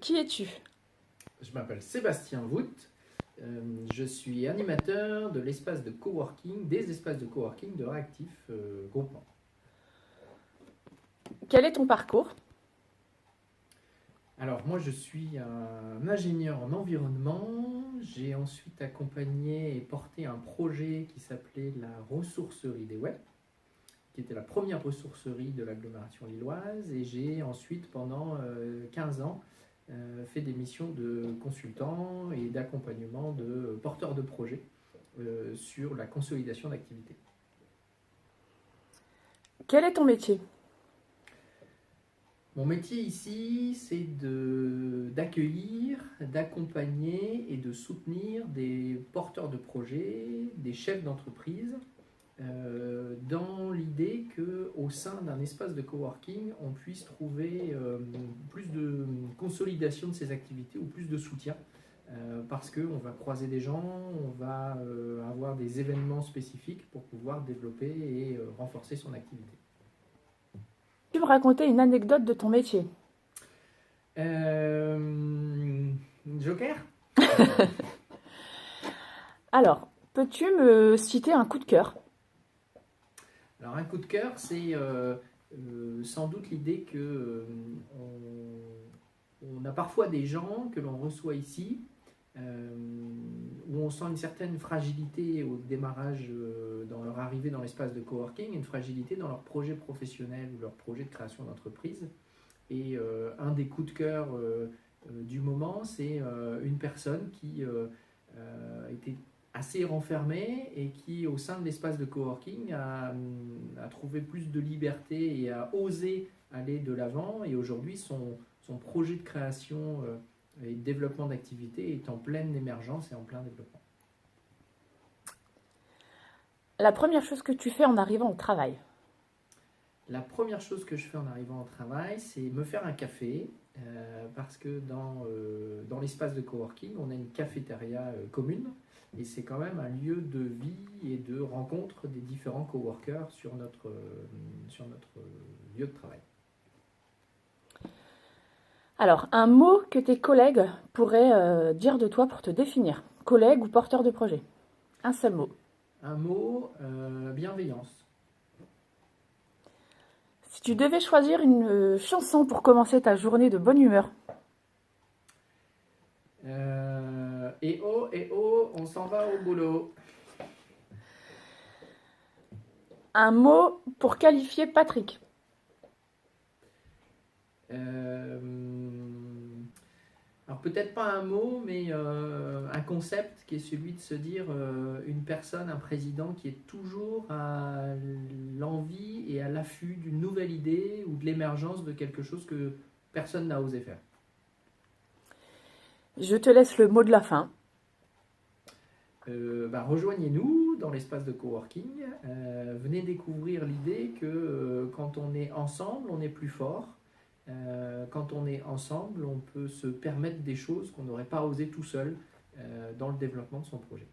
Qui es-tu? Je m'appelle Sébastien Vout. Je suis animateur de l'espace de coworking, des espaces de coworking de Réactif Groupement. Quel est ton parcours? Alors moi je suis un ingénieur en environnement. J'ai ensuite accompagné et porté un projet qui s'appelait la ressourcerie des Ouaies, qui était la première ressourcerie de l'agglomération lilloise. Et j'ai ensuite pendant 15 ans fait des missions de consultant et d'accompagnement de porteurs de projets sur la consolidation d'activités. Quel est ton métier? Mon métier ici, c'est d'accueillir, d'accompagner et de soutenir des porteurs de projets, des chefs d'entreprise, dans l'idée qu'au sein d'un espace de coworking, on puisse trouver plus de consolidation de ces activités ou plus de soutien, parce qu'on va croiser des gens, on va avoir des événements spécifiques pour pouvoir développer et renforcer son activité. Tu me raconter une anecdote de ton métier? Joker? Alors, peux-tu me citer un coup de cœur? Alors un coup de cœur, c'est sans doute l'idée que on a parfois des gens que l'on reçoit ici où on sent une certaine fragilité au démarrage dans leur arrivée dans l'espace de coworking, une fragilité dans leur projet professionnel ou leur projet de création d'entreprise. Et un des coups de cœur du moment, c'est une personne qui était assez renfermée et qui, au sein de l'espace de coworking, a trouvé plus de liberté et a osé aller de l'avant. Et aujourd'hui, son projet de création et de développement d'activité est en pleine émergence et en plein développement. La première chose que tu fais en arrivant au travail? La première chose que je fais en arrivant au travail, c'est me faire un café, parce que dans l'espace de coworking, on a une cafétéria commune, et c'est quand même un lieu de vie et de rencontre des différents coworkers sur notre lieu de travail. Alors, un mot que tes collègues pourraient dire de toi pour te définir. Collègue ou porteur de projet? Un seul mot. Un mot, bienveillance. Si tu devais choisir une chanson pour commencer ta journée de bonne humeur? Et oh, on s'en va au boulot. Un mot pour qualifier Patrick? Alors peut-être pas un mot, mais un concept qui est celui de se dire une personne, un président qui est toujours à l'envie et à l'affût d'une nouvelle idée ou de l'émergence de quelque chose que personne n'a osé faire. Je te laisse le mot de la fin. Rejoignez-nous dans l'espace de coworking. Venez découvrir l'idée que quand on est ensemble, on est plus fort. Quand on est ensemble, on peut se permettre des choses qu'on n'aurait pas osé tout seul dans le développement de son projet.